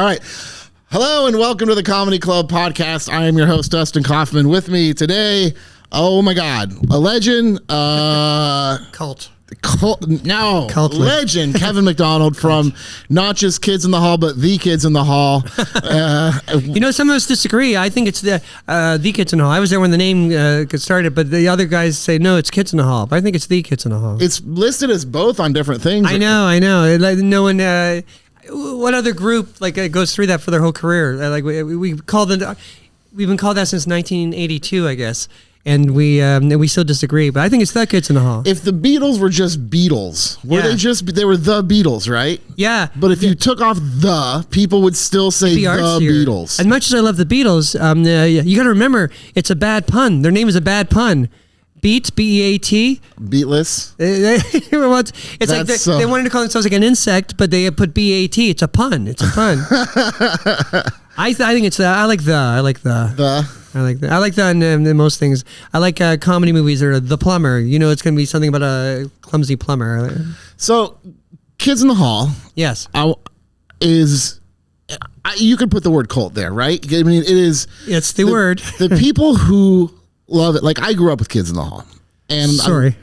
right. Hello and welcome to the Comedy Club podcast. I am your host, Dustin Kaufman. With me today, oh my God, a legend. Cult Legend, Kevin McDonald from not just Kids in the Hall, but The Kids in the Hall. Some of us disagree. I think it's the Kids in the Hall. I was there when the name got started, but the other guys say, no, it's Kids in the Hall. But I think it's The Kids in the Hall. It's listed as both on different things. I know. Like, no one... what other group goes through that for their whole career? We've been called that since 1982, I guess. And we still disagree, but I think it's The Kids in the Hall. If the Beatles were just Beatles, they were the Beatles, right? Yeah. But if you took off the, people would still say the Beatles. As much as I love the Beatles, you got to remember, it's a bad pun. Their name is a bad pun. Beat, B-E-A-T. Beatless. It's like they wanted to call themselves like an insect, but they put B-A-T. It's a pun. I think it's I like that in most things. I like comedy movies or The Plumber. It's going to be something about a clumsy plumber. So, Kids in the Hall. Yes. You could put the word cult there, right? I mean, it is. It's the word. The people who love it. Like, I grew up with Kids in the Hall. And sorry.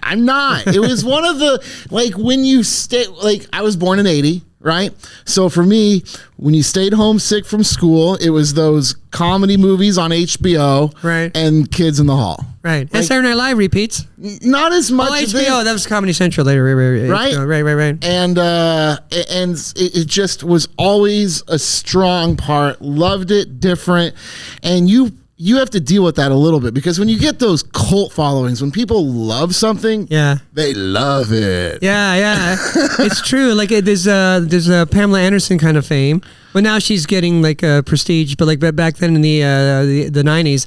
I'm not. It was one of the, when you stay, I was born in 80. Right? So for me, when you stayed home sick from school, it was those comedy movies on HBO, right? And Kids in the Hall, right? And Saturday Night Live repeats. Not as much. Oh, HBO. That was Comedy Central later, right? Right. And it just was always a strong part. Loved it, different, and you have to deal with that a little bit because when you get those cult followings, when people love something, they love it. Yeah, it's true. Like there's a Pamela Anderson kind of fame. Well, now she's getting prestige, but back then in the 90s,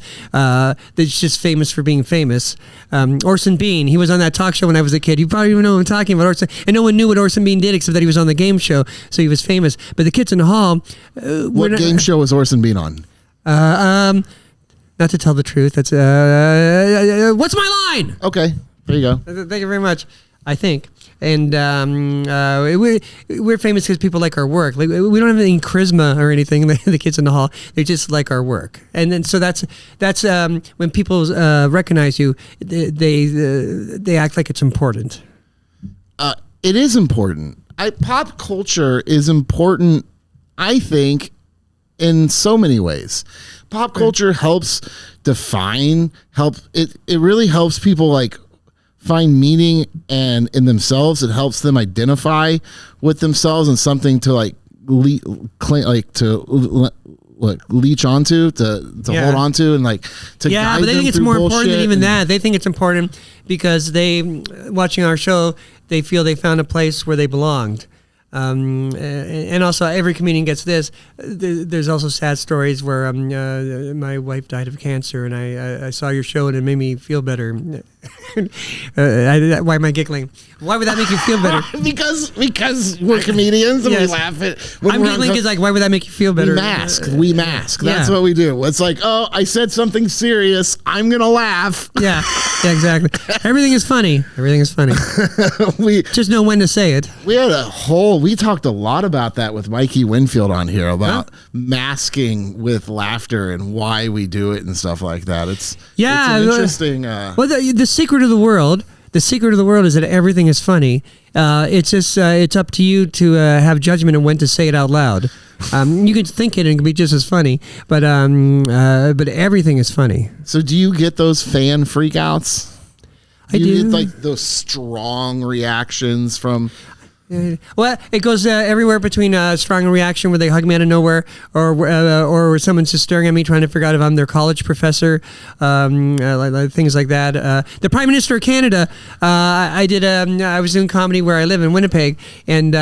they're just famous for being famous. Orson Bean, he was on that talk show when I was a kid. You probably even know what I'm talking about, Orson. And no one knew what Orson Bean did except that he was on the game show, so he was famous. But the Kids in the Hall. What game show was Orson Bean on? Not to tell the truth. That's what's my line? Okay, there you go. Thank you very much. I think, and we're famous because people like our work. We don't have any charisma or anything. The Kids in the Hall, they just like our work, and then so that's when people recognize you, they act like it's important. It is important. Pop culture is important, I think, in so many ways. Pop culture helps it really helps people find meaning and in themselves. It helps them identify with themselves and something to leech onto, to hold onto, and to guide but they them think it's through more important than even and that. They think it's important because watching our show, they feel they found a place where they belonged. And also every comedian gets this. There's also sad stories where my wife died of cancer, and I saw your show and it made me feel better. Why am I giggling? Why would that make you feel better? because we're comedians and we laugh at. I'm giggling because why would that make you feel better? We mask. That's what we do. It's I said something serious. I'm gonna laugh. Yeah, exactly. Everything is funny. We just know when to say it. We talked a lot about that with Mikey Winfield on here about masking with laughter and why we do it and stuff like that. It's an interesting. The secret of the world. The secret of the world is that everything is funny. It's just it's up to you to have judgment and when to say it out loud. You can think it and it can be just as funny, but everything is funny. So do you get those fan freakouts? I do. You get those strong reactions from. Well, it goes everywhere between strong reaction where they hug me out of nowhere, or where someone's just staring at me trying to figure out if I'm their college professor, things like that. The Prime Minister of Canada, I was doing comedy where I live in Winnipeg, and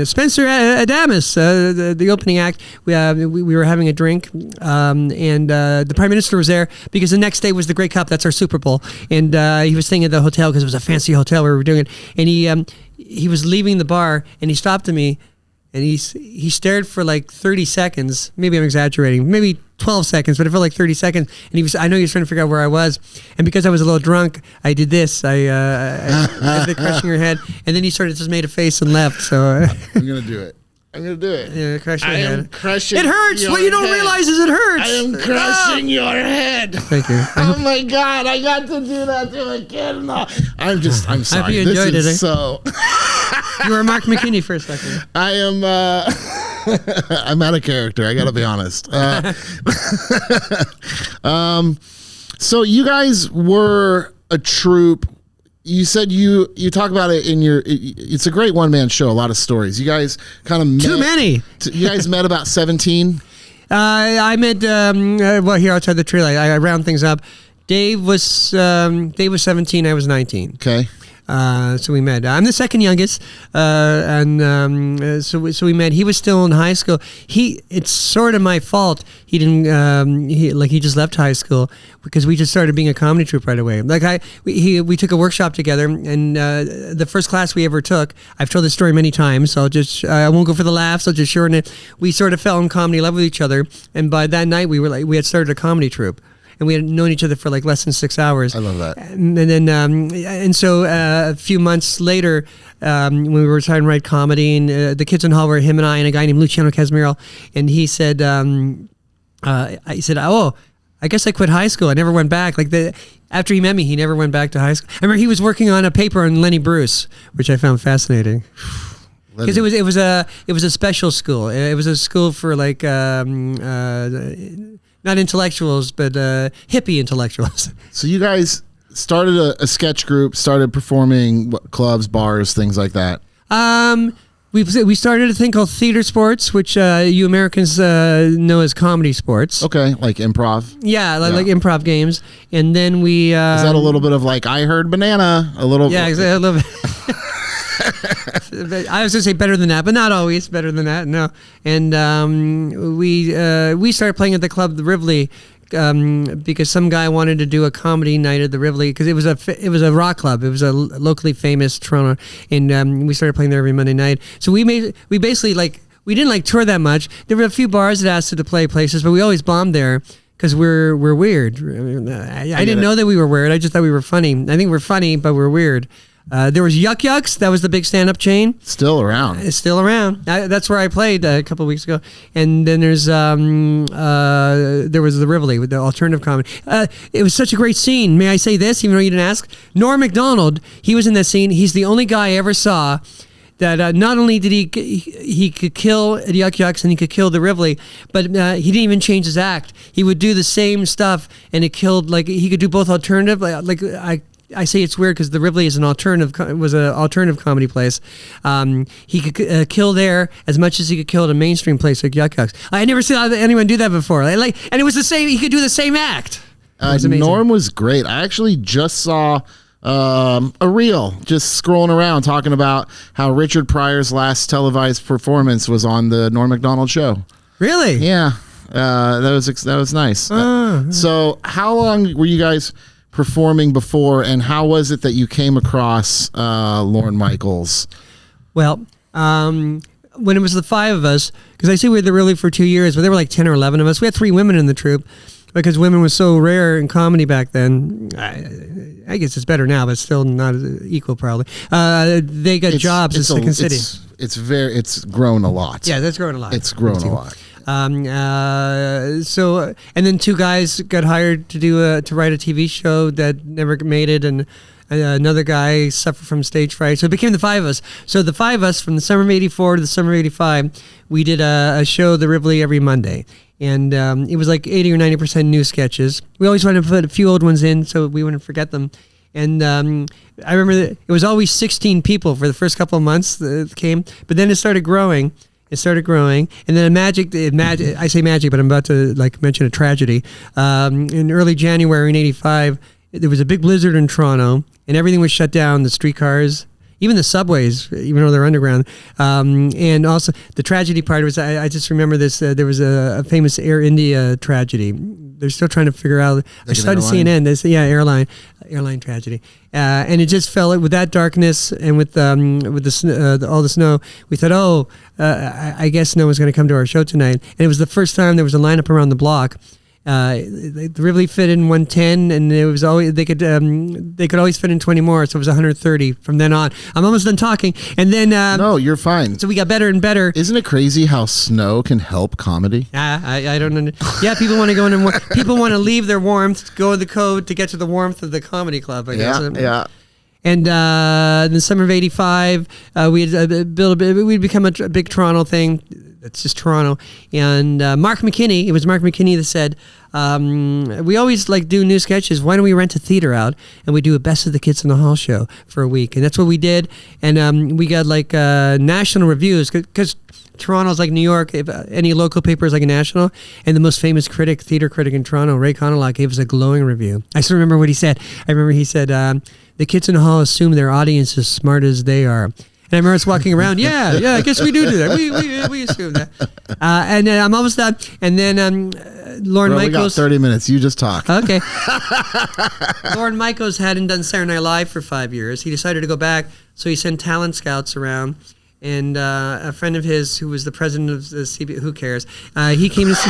Spencer Adamus, the opening act, we were having a drink, and the Prime Minister was there because the next day was the Grey Cup. That's our Super Bowl, and he was staying at the hotel because it was a fancy hotel where we were doing it, and he was leaving the bar and he stopped at me and he stared for 30 seconds. Maybe I'm exaggerating. Maybe 12 seconds, but it felt like 30 seconds. And I know he was trying to figure out where I was. And because I was a little drunk, I did this. I did the crushing your head. And then he sort of just made a face and left. So I'm going to do it. I'm gonna do it. Yeah, crush your I head. am crushing. It hurts. Your What you don't head. realize is it hurts. I am crushing your head. Thank you. Oh my God! I got to do that to a kid. No, I'm sorry. you This enjoyed is it, eh? so. You were Mark McKinney for a second. I am. I'm out of character. I gotta be honest. So you guys were a troupe. You said you talk about it in your. It's a great one man show. A lot of stories. You guys kind of met. Too many. You guys met about 17. I met here outside the tree. I round things up. Dave was 17. I was 19. Okay. So we met. I'm the second youngest, so we met. He was still in high school. It's sort of my fault. He didn't. He just left high school because we just started being a comedy troupe right away. We took a workshop together, and the first class we ever took. I've told this story many times, so I won't go for the laughs. I'll just shorten it. We sort of fell in comedy love with each other, and by that night we had started a comedy troupe. And we had known each other for like less than 6 hours. I love that. And then, so a few months later, when we were trying to write comedy, and the kids in hall were him and I and a guy named Luciano Casmiro, and he said, I said, oh, I guess I quit high school. I never went back. After he met me, he never went back to high school. I remember he was working on a paper on Lenny Bruce, which I found fascinating. Because it was a special school. It was a school for like not intellectuals, but hippie intellectuals. So you guys started a sketch group, started performing clubs, bars, things like that. We started a thing called theater sports, which you Americans know as comedy sports. Okay, like improv. Yeah, like improv games. And then we... Is that a little bit of like I Heard Banana? A little... Yeah, exactly, a little bit. I was going to say better than that, but not always better than that, no. And we started playing at the club, the Rivoli, because some guy wanted to do a comedy night at the Rivoli, because it was a rock club. It was a locally famous Toronto, and we started playing there every Monday night. So we basically we didn't tour that much. There were a few bars that asked us to play places, but we always bombed there. Because we're weird. I didn't know that we were weird. I just thought we were funny. I think we're funny, but we're weird. There was Yuck Yucks. That was the big stand-up chain. Still around. It's still around. That's where I played a couple of weeks ago. And then there was the Rivoli with the alternative comedy. It was such a great scene. May I say this, even though you didn't ask? Norm Macdonald, he was in that scene. He's the only guy I ever saw that not only did he could kill Yuck Yucks and he could kill the Rivoli, but he didn't even change his act. He would do the same stuff, and it killed, he could do both alternative, I say it's weird because the Rivoli is an alternative comedy place. He could kill there as much as he could kill at a mainstream place like Yuck Yucks. I had never seen anyone do that before. And it was the same. He could do the same act. Norm was great. I actually just saw a reel just scrolling around talking about how Richard Pryor's last televised performance was on the Norm Macdonald show. Really? Yeah, that was nice. So how long were you guys performing before, and how was it that you came across Lorne Michaels? Well, when it was the five of us, because I say we were there really for 2 years, but there were like 10 or 11 of us. We had 3 women in the troupe because women was so rare in comedy back then. I guess it's better now, but still not equal probably. They got jobs in Second City. It's grown a lot. Yeah, that's grown a lot. It's grown a lot. So, and then 2 guys got hired to write a TV show that never made it, and another guy suffered from stage fright. So it became the 5 of us. So the 5 of us, from the summer of '84 to the summer of '85, we did a show, the Rivoli, every Monday. And it was like 80 or 90% new sketches. We always wanted to put a few old ones in so we wouldn't forget them. And I remember that it was always 16 people for the first couple of months that came, but then it started growing. And then I say magic, but I'm about to mention a tragedy. In early January in '85, there was a big blizzard in Toronto, and everything was shut down. The streetcars, even the subways, even though they're underground. And also the tragedy part was, I just remember this. There was a famous Air India tragedy. They're still trying to figure out. I started CNN. They say, airline tragedy. And it just fell with that darkness and with the all the snow. We thought, I guess no one's going to come to our show tonight. And it was the first time there was a lineup around the block. The Rivoli fit in 110, and it was always they could always fit in 20 more, so it was 130 from then on. I'm almost done talking, and then no, you're fine. So we got better and better. Isn't it crazy how snow can help comedy? I don't know. Yeah, people want to go in and people want to leave their warmth, go to the code to get to the warmth of the comedy club. I guess. Yeah. And in the summer of '85, we had built a bit. We'd become a big Toronto thing. It's just Toronto. And Mark McKinney, it was Mark McKinney that said, we always like do new sketches. Why don't we rent a theater out and we do a Best of the Kids in the Hall show for a week? And that's what we did. And we got like national reviews because Toronto's like New York. If any local paper is like a national. And the most famous theater critic in Toronto, Ray Conalock, gave us a glowing review. I still remember what he said. I remember he said, the kids in the hall assume their audience is as smart as they are. And I remember us walking around. Yeah, I guess we do that. We assume that. And then I'm almost done. And then Lorne Michaels. We got 30 minutes. You just talk. Okay. Lorne Michaels hadn't done Saturday Night Live for 5 years. He decided to go back, so he sent talent scouts around. And a friend of his, who was the president of the CB, who cares? He came to see.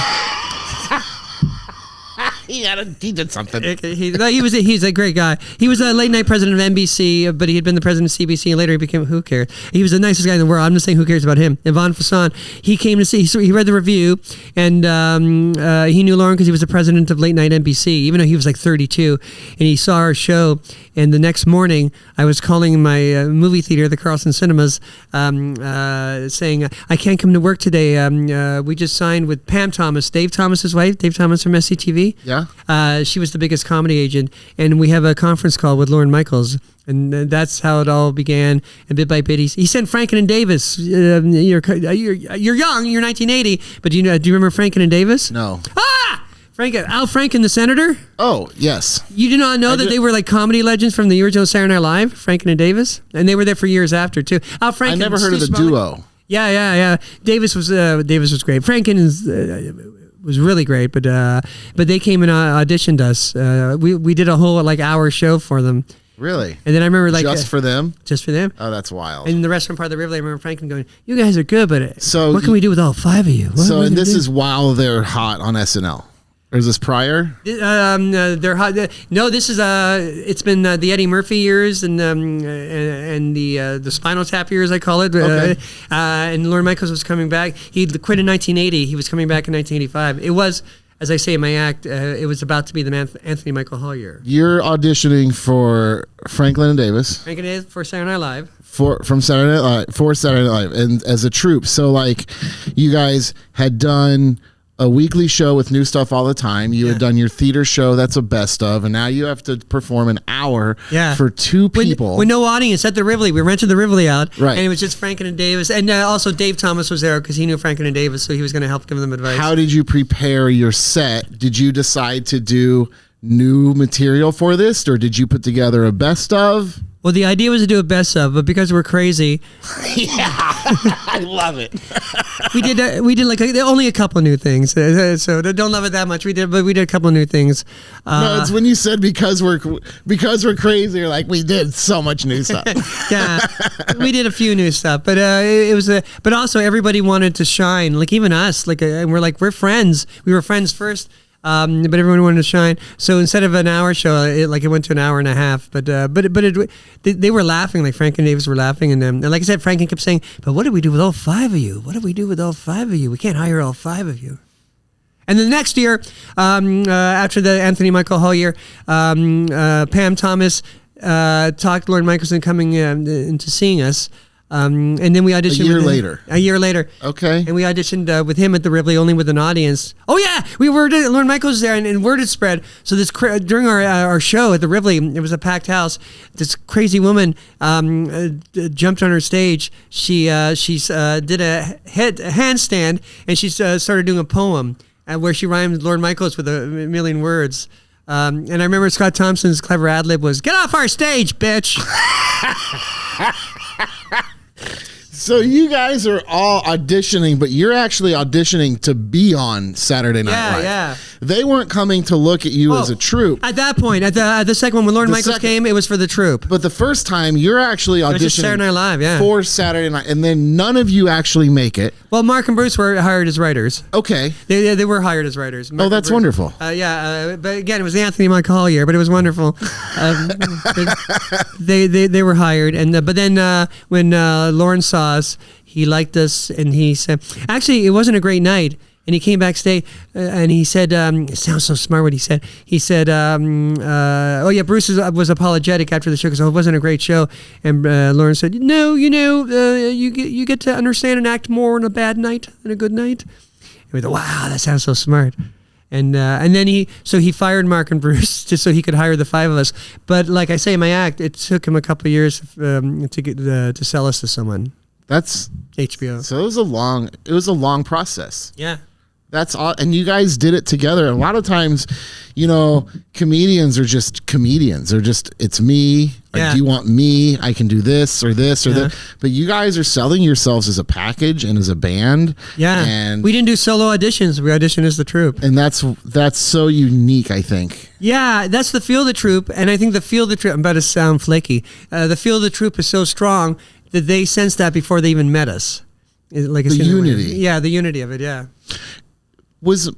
He did something. He's a great guy. He was a late night president of NBC, but he had been the president of CBC, and later he became who cares. He was the nicest guy in the world. I'm just saying who cares about him. Yvonne Fasson, he came to see. He read the review, and he knew Lauren because he was the president of late night NBC, even though he was like 32, and he saw our show. And the next morning, I was calling my movie theater, the Carlson Cinemas, saying, I can't come to work today. We just signed with Pam Thomas, Dave Thomas's wife, Dave Thomas from SCTV. Yeah. She was the biggest comedy agent. And we have a conference call with Lorne Michaels. And that's how it all began. And bit by bit, he sent Franken and Davis. You're young, you're 1980, but do you remember Franken and Davis? No. Al Franken, the senator? Oh, yes. You do not know that they were like comedy legends from the original Saturday Night Live, Franken and Davis? And they were there for years after, too. Al Franken. I never heard of the duo. Yeah. Davis was great. Franken was really great, but they came and auditioned us. We did a whole like hour show for them. Really? And then I remember like just for them? Just for them. Oh, that's wild. And in the restaurant part of the Rivoli, I remember Franken going, "You guys are good, but what can we do with all 5 of you?" And this is while they're hot on SNL. Or is this prior? They're hot. No, this is it's been the Eddie Murphy years and the Spinal Tap years, I call it. Okay. And Lorne Michaels was coming back. He quit in 1980. He was coming back in 1985. It was, as I say in my act, it was about to be the Anthony Michael Hall year. You're auditioning for Franklin and Davis. Franklin and Davis for Saturday Night Live. For Saturday Night Live, for Saturday Night Live, and as a troupe. So like, you guys had done a weekly show with new stuff all the time. You had done your theater show, that's a best of, and now you have to perform an hour for 2 people. With no audience at the Rivoli. We rented the Rivoli out, right? And it was just Franken and Davis. And also Dave Thomas was there because he knew Franken and Davis, so he was going to help give them advice. How did you prepare your set? Did you decide to do new material for this, or did you put together a best of? Well, the idea was to do a best of, but because we're crazy, I love it. we did like only a couple of new things, so don't love it that much. We did a couple of new things. No, it's when you said because we're crazy. You're like, we did so much new stuff. Yeah, we did a few new stuff, but it was but also everybody wanted to shine, like even us, like and we're friends. We were friends first. But everyone wanted to shine. So instead of an hour show, it went to an hour and a half. But they were laughing, like Frank and Davis were laughing, and like I said, Franken kept saying, "But what did we do with all 5 of you? What did we do with all 5 of you? We can't hire all 5 of you." And the next year, after the Anthony Michael Hall year, Pam Thomas talked Lorne Michaels into coming into seeing us. And then we auditioned a year later. Okay. And we auditioned with him at the Rivoli, only with an audience. Oh yeah, Lorne Michaels was there, and word had spread. So this during our show at the Rivoli, it was a packed house. This crazy woman jumped on her stage. She did a handstand, and she started doing a poem where she rhymed Lorne Michaels with a million words. And I remember Scott Thompson's clever ad lib was, "Get off our stage, bitch." So you guys are all auditioning, but you're actually auditioning to be on Saturday Night Live. Yeah. They weren't coming to look at you as a troupe. At that point, at the second one, when Lorne Michaels came, it was for the troupe. But the first time, you're actually auditioning Saturday Night Live, yeah. for Saturday Night, and then none of you actually make it. Well, Mark and Bruce were hired as writers. Okay. They were hired as writers. Mark That's wonderful. But again, it was the Anthony Michael year, but it was wonderful. They were hired, and but then when Lorne saw us, he liked us, and he said, actually, it wasn't a great night. And he came backstage, and he said, it sounds so smart what he said. He said, Bruce was apologetic after the show because it wasn't a great show. And Lorne said, no, you get to understand and act more on a bad night than a good night. And we thought, wow, that sounds so smart. And then he fired Mark and Bruce just so he could hire the five of us. But like I say in my act, it took him a couple of years to sell us to someone. That's HBO. So it was a long process. Yeah. That's all, and you guys did it together. A lot of times, comedians are just comedians. They're just, it's me. Yeah. Do you want me? I can do this or this or that. But you guys are selling yourselves as a package and as a band. Yeah, and we didn't do solo auditions. We auditioned as the troupe, and that's so unique. I think. Yeah, that's the feel of the troupe, and I think the feel of the troupe. I'm about to sound flaky. The feel of the troupe is so strong that they sensed that before they even met us. Like the unity. Yeah, the unity of it. Yeah. Was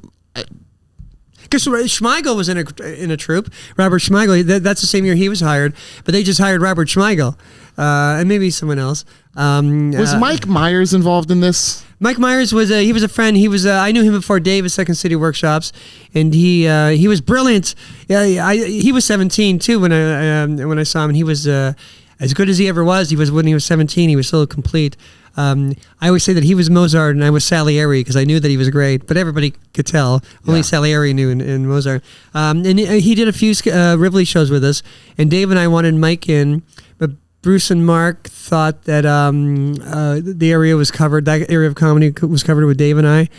because Schmeigel was in a troupe. Robert Schmeigel. That's the same year he was hired, but they just hired Robert Schmeigel and maybe someone else. Was Mike Meyers involved in this? Mike Meyers was a friend. He was I knew him before Dave at Second City Workshops, and he was brilliant. Yeah, he was 17 too when I saw him. And he was as good as he ever was. He was when he was 17. He was so complete. I always say that he was Mozart and I was Salieri because I knew that he was great, but everybody could tell. Only Salieri knew in Mozart. And he did a few Rivoli shows with us, and Dave and I wanted Mike in, but Bruce and Mark thought that the area was covered. That area of comedy was covered with Dave and I.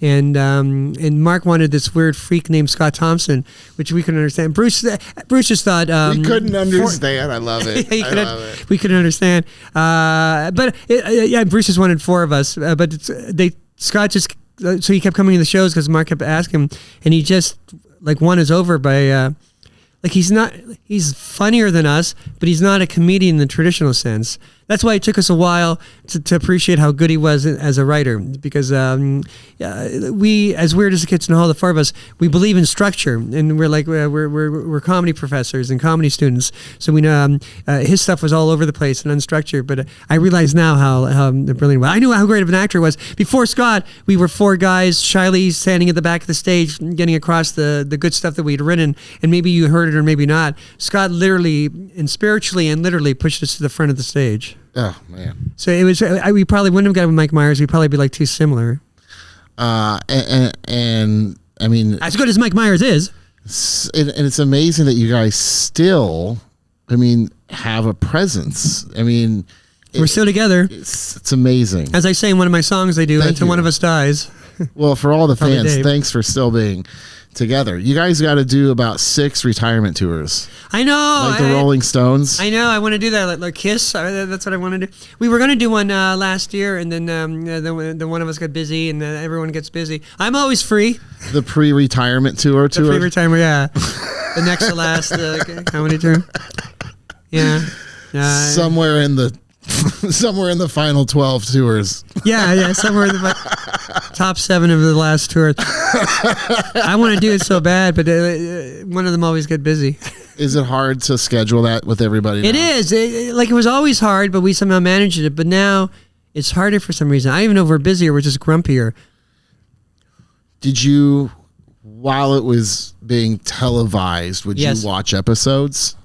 And Mark wanted this weird freak named Scott Thompson, which we couldn't understand. Bruce just thought we couldn't understand. I love it. We couldn't understand. But Bruce just wanted four of us. But Scott just so he kept coming to the shows because Mark kept asking him, and he just won us over by. He's funnier than us, but he's not a comedian in the traditional sense. That's why it took us a while to appreciate how good he was as a writer, because we, as weird as the kids in the hall, the four of us, we believe in structure, and we're comedy professors and comedy students, so we know his stuff was all over the place and unstructured, but I realize now how brilliant he was. I knew how great of an actor he was. Before Scott, we were four guys shyly standing at the back of the stage getting across the good stuff that we'd written, and maybe you heard it or maybe not. Scott literally and spiritually and literally pushed us to the front of the stage. Oh man! So it was. We probably wouldn't have got with Mike Meyers. We'd probably be too similar. And I mean, as good as Mike Meyers is, and it's amazing that you guys still, have a presence. We're still together. It's amazing. As I say in one of my songs, I do until one of us dies. Well, for all the fans, Dave. Thanks for still being together. You guys got to do about 6 retirement tours. I know. Like the Rolling Stones. I know. I want to do that. Like Kiss. That's what I want to do. We were going to do one last year, and then one of us got busy, and everyone gets busy. I'm always free. The pre-retirement tour. The pre-retirement, yeah. The next to last comedy tour. Yeah. Somewhere in the final 12 tours. Yeah, somewhere in the top 7 of the last tour. I want to do it so bad, but one of them always get busy. Is it hard to schedule that with everybody now? It is. It was always hard, but we somehow managed it. But now it's harder for some reason. I don't even know if we're busy or we're just grumpier. Did you, while it was being televised, would you watch episodes?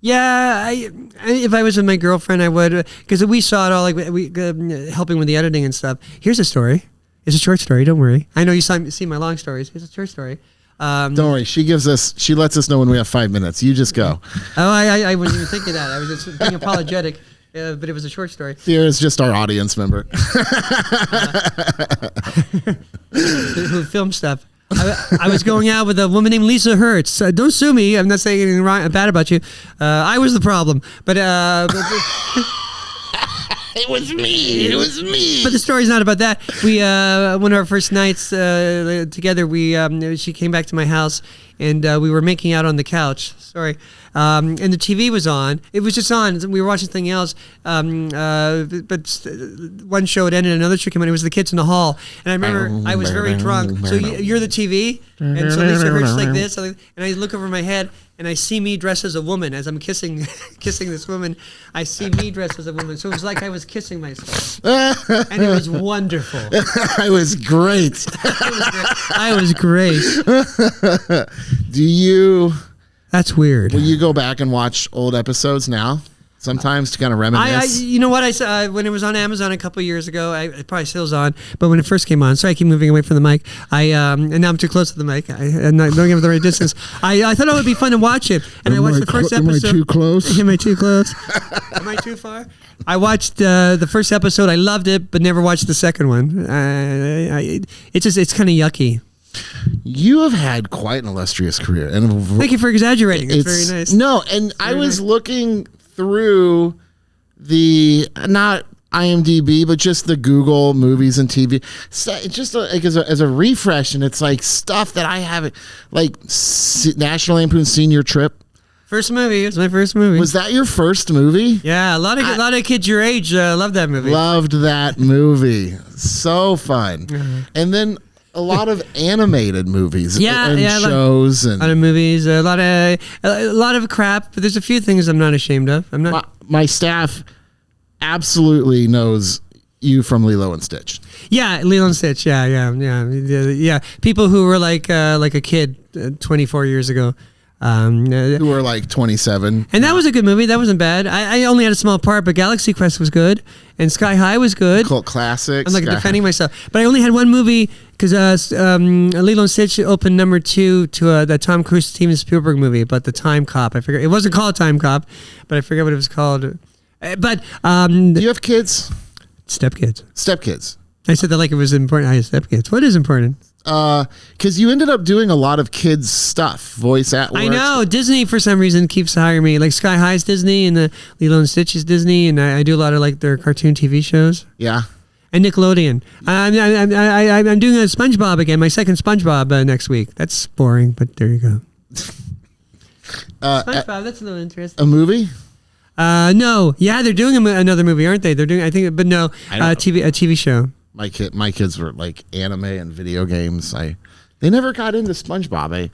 Yeah, if I was with my girlfriend, I would, because we saw it all, helping with the editing and stuff. Here's a story. It's a short story. Don't worry. I know you see my long stories. It's a short story. Don't worry. She lets us know when we have 5 minutes. You just go. Oh, I wasn't even thinking that. I was just being apologetic, but it was a short story. Here is just our audience member who filmed stuff. I was going out with a woman named Lisa Hertz. Don't sue me. I'm not saying anything bad about you. I was the problem. But It was me. It was me. But the story's not about that. We one of our first nights together, she came back to my house, and we were making out on the couch. Sorry. And the TV was on. It was just on. We were watching something else. But one show had ended, another show came on. It was the kids in the hall. And I remember I was very drunk. So you're the TV? And so Lisa Hirsch like this. And I look over my head, and I see me dressed as a woman. As I'm kissing this woman, I see me dressed as a woman. So it was like I was kissing myself. And it was wonderful. I was great. I was great. Do you... That's weird. Will you go back and watch old episodes now? Sometimes to kind of reminisce. You know what I saw when it was on Amazon a couple years ago. It probably still's on, but when it first came on, sorry, I keep moving away from the mic. And now I'm too close to the mic. I'm not going with the right distance. I thought it would be fun to watch it, and I watched the first episode. Am I too close? Am I too close? Am I too far? I watched the first episode. I loved it, but never watched the second one. It's kind of yucky. You have had quite an illustrious career, and thank you for exaggerating. It's very nice. No, and I was looking through the not IMDb, but just the Google movies and TV. So it's just like as a refresh, and it's like stuff that I haven't, like National Lampoon Senior Trip. First movie. It was my first movie. Was that your first movie? Yeah, a lot of kids your age loved that movie. Loved that movie. So fun. And then a lot of animated movies and shows and a lot of movies, a lot of crap, but there's a few things I'm not ashamed of. I'm not. My staff absolutely knows you from Lilo and Stitch. Yeah, Lilo and Stitch. Yeah. People who were like a kid 24 years ago. Who were like 27. And that was a good movie. That wasn't bad. I only had a small part, but Galaxy Quest was good. And Sky High was good. Cult classic. I'm like defending myself. But I only had one movie because Lilo and Stitch opened number 2 to the Tom Cruise Steven Spielberg movie about the Time Cop. I forget. It wasn't called Time Cop, but I forget what it was called. But do you have kids? Stepkids. Stepkids. I said that like it was important. I have stepkids. What is important? Because you ended up doing a lot of kids stuff, voice at work. I know Disney for some reason keeps hiring me. Like Sky High's Disney and the Lilo and Stitch is Disney, and I do a lot of like their cartoon TV shows. Yeah. And Nickelodeon. I'm doing a SpongeBob again. My second SpongeBob next week. That's boring, but there you go. SpongeBob. That's a little interesting. A movie? No. Yeah, they're doing another movie, aren't they? They're doing. I think, but no. A TV show. My kids were like anime and video games. They never got into SpongeBob.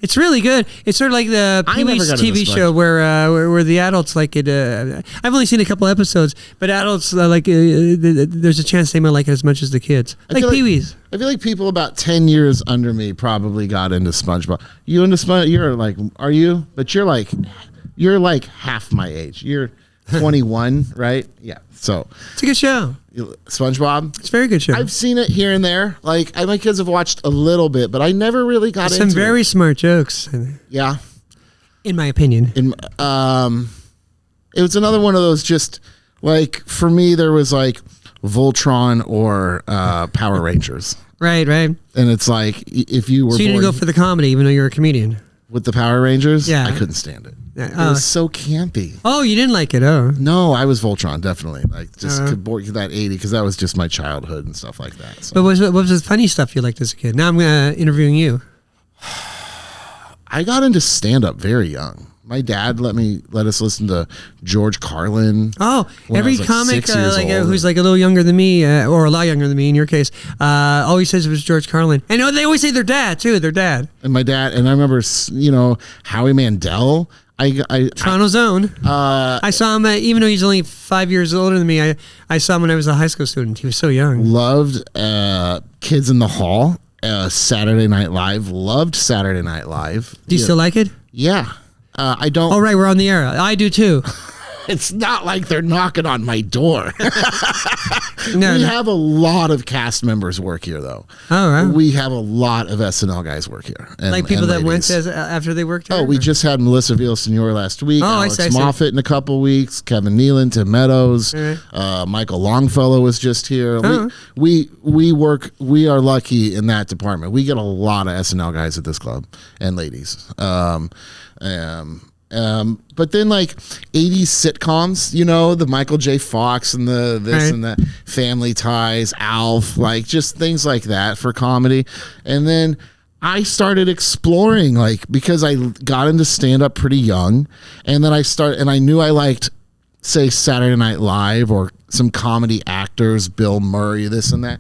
It's really good. It's sort of like the Pee-wee's TV show where the adults like it. I've only seen a couple episodes, but adults there's a chance they might like it as much as the kids. Like Pee-wee's. I feel like people about 10 years under me probably got into SpongeBob. You into SpongeBob? You're like, are you? But you're like half my age. You're 21, right? Yeah. So it's a good show. SpongeBob. It's a very good show. I've seen it here and there. Like my kids have watched a little bit, but I never really got into it. Some very smart jokes. Yeah. In my opinion. It was another one of those just like for me there was like Voltron or Power Rangers. Right. And it's like if you were so you didn't go for the comedy even though you're a comedian. With the Power Rangers? Yeah. I couldn't stand it. It was so campy. Oh, you didn't like it? Oh. No, I was Voltron, definitely. Like, just could bore you that 80, because that was just my childhood and stuff like that. So. But what was the funny stuff you liked as a kid? Now I'm interviewing you. I got into stand-up very young. My dad let us listen to George Carlin. Oh, every comic who's like a little younger than me, or a lot younger than me in your case, always says it was George Carlin. And they always say their dad too. Their dad. And my dad, and I remember, Howie Mandel. Toronto's own. I saw him even though he's only 5 years older than me. I saw him when I was a high school student. He was so young. Loved Kids in the Hall. Saturday Night Live. Loved Saturday Night Live. Do you still like it? Yeah. I don't. Oh, right. We're on the air. I do too. It's not like they're knocking on my door. We have a lot of cast members work here, though. Oh, right. We have a lot of SNL guys work here. Like people that went after they worked here? Oh, we just had Melissa Villasenor last week. Oh, Alex Moffat in a couple weeks. Kevin Nealon, Tim Meadows. Michael Longfellow was just here. Oh. We are lucky in that department. We get a lot of SNL guys at this club and ladies. But then like 80s sitcoms, you know, the Michael J. Fox and the this and that, Family Ties, Alf, like just things like that for comedy. And then I started exploring, like, because I got into stand-up pretty young, and then I knew I liked, say, Saturday Night Live or some comedy actors, Bill Murray, this and that.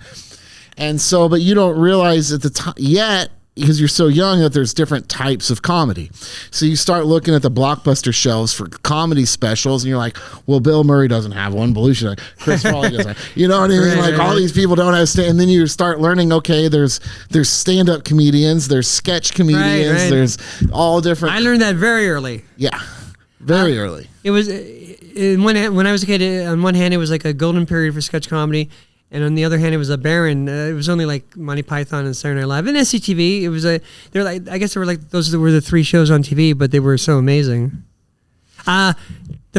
And so, but you don't realize at the time yet, because you're so young, that there's different types of comedy. So you start looking at the Blockbuster shelves for comedy specials, and you're like, well, Bill Murray doesn't have one, Belushi, Chris Farley doesn't. You know what I mean? Like all these people don't have stand. And then you start learning, okay, there's stand-up comedians, there's sketch comedians, there's all different. I learned that very early. Yeah, very early. It was when I was a kid. On one hand, it was like a golden period for sketch comedy. And on the other hand, it was a barren. It was only like Monty Python and Saturday Night Live and SCTV. It was they're like, I guess they were like, those were the 3 shows on TV, but they were so amazing. The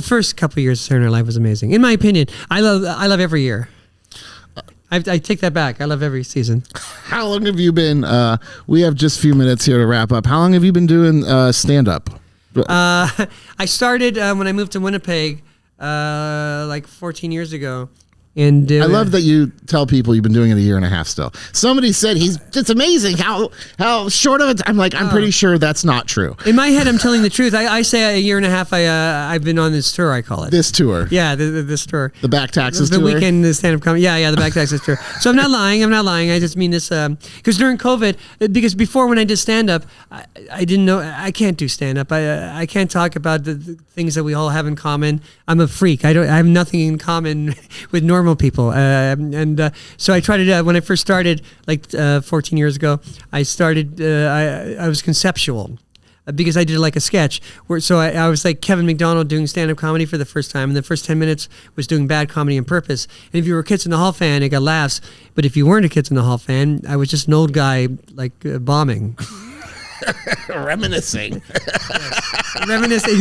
first couple of years of Saturday Night Live was amazing, in my opinion. I love every year. I take that back. I love every season. How long have you been? We have just a few minutes here to wrap up. How long have you been doing stand up? I started when I moved to Winnipeg, like 14 years ago. And I love that you tell people you've been doing it a year and a half still. Somebody said it's amazing how short of it. I'm like, I'm pretty sure that's not true. In my head, I'm telling the truth. I say a year and a half. I've been on this tour. I call it this tour. Yeah, this tour. The Back Taxes the tour. The weekend, the stand-up comedy. Yeah, the Back Taxes tour. So I'm not lying. I just mean this because during COVID, because before when I did stand-up, I didn't know I can't do stand-up. I can't talk about the things that we all have in common. I'm a freak. I have nothing in common with normal people, so I tried to when I first started like 14 years ago. I started I was conceptual because I did like a sketch so I was like Kevin McDonald doing stand-up comedy for the first time, and the first 10 minutes was doing bad comedy on purpose. And if you were a Kids in the Hall fan, it got laughs, but if you weren't a Kids in the Hall fan, I was just an old guy like bombing. Reminiscing. Reminiscing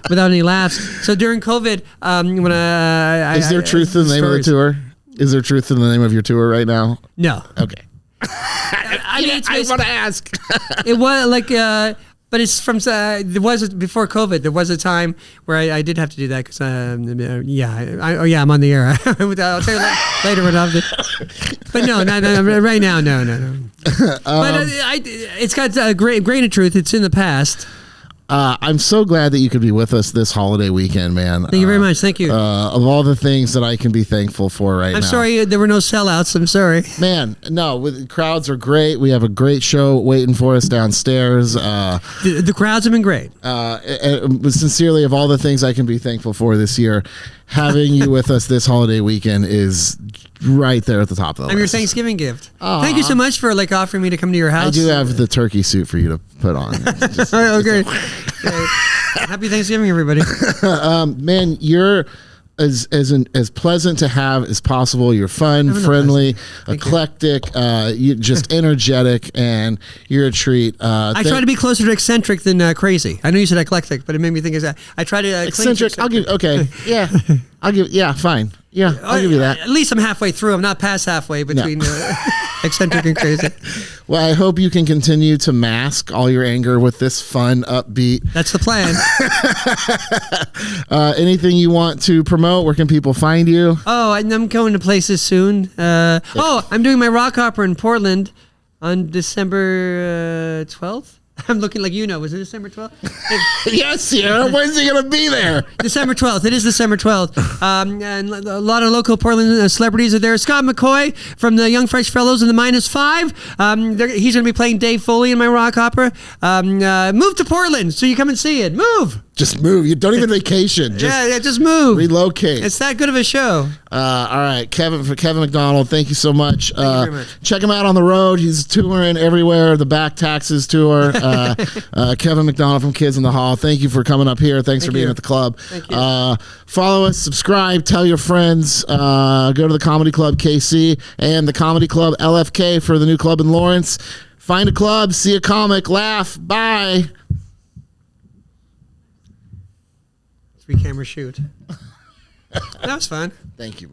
without any laughs. So during COVID, when is there truth in the name of the tour? Is there truth in the name of your tour right now? No. Okay. I want to ask. It was like, but it's from there was before COVID. There was a time where I did have to do that because I'm on the air. I'll tell you later what I'll do. But no, right now, no. But it's got a grain of truth. It's in the past. I'm so glad that you could be with us this holiday weekend, man. Thank you very much. Thank you. Of all the things that I can be thankful for now. I'm sorry there were no sellouts. I'm sorry. Man, no, crowds are great. We have a great show waiting for us downstairs. The crowds have been great. Sincerely, of all the things I can be thankful for this year, having you with us this holiday weekend is right there at the top of the list. I'm your Thanksgiving gift. Thank you so much for offering me to come to your house. I do have the turkey suit for you to put on. Okay. Happy Thanksgiving, everybody. Man, you're as pleasant to have as possible. You're fun, friendly, eclectic, you just energetic, and you're a treat. I try to be closer to eccentric than crazy. I know you said eclectic, but it made me think of that. I try to eccentric. I'll give. Okay, yeah, fine. Yeah, I'll give you that. At least I'm halfway through. I'm not past halfway between eccentric and crazy. Well, I hope you can continue to mask all your anger with this fun, upbeat. That's the plan. Anything you want to promote? Where can people find you? Oh, I'm going to places soon. I'm doing my rock opera in Portland on December 12th. I'm looking like was it December 12th? Yes, Sierra. When's he going to be there? December 12th. It is December 12th. And a lot of local Portland celebrities are there. Scott McCoy from the Young Fresh Fellows and the -5. He's going to be playing Dave Foley in my rock opera. Move to Portland so you come and see it. Move. Just move. You don't even vacation. Just move. Relocate. It's that good of a show. All right, Kevin McDonald, thank you so much. Thank you very much. Check him out on the road. He's touring everywhere. The Back Taxes tour. Kevin McDonald from Kids in the Hall. Thank you for coming up here. Thanks for being at the club. Thank you. Follow us, subscribe, tell your friends. Go to the Comedy Club KC and the Comedy Club LFK for the new club in Lawrence. Find a club, see a comic, laugh. Bye. 3-camera shoot. That was fun. Thank you, man.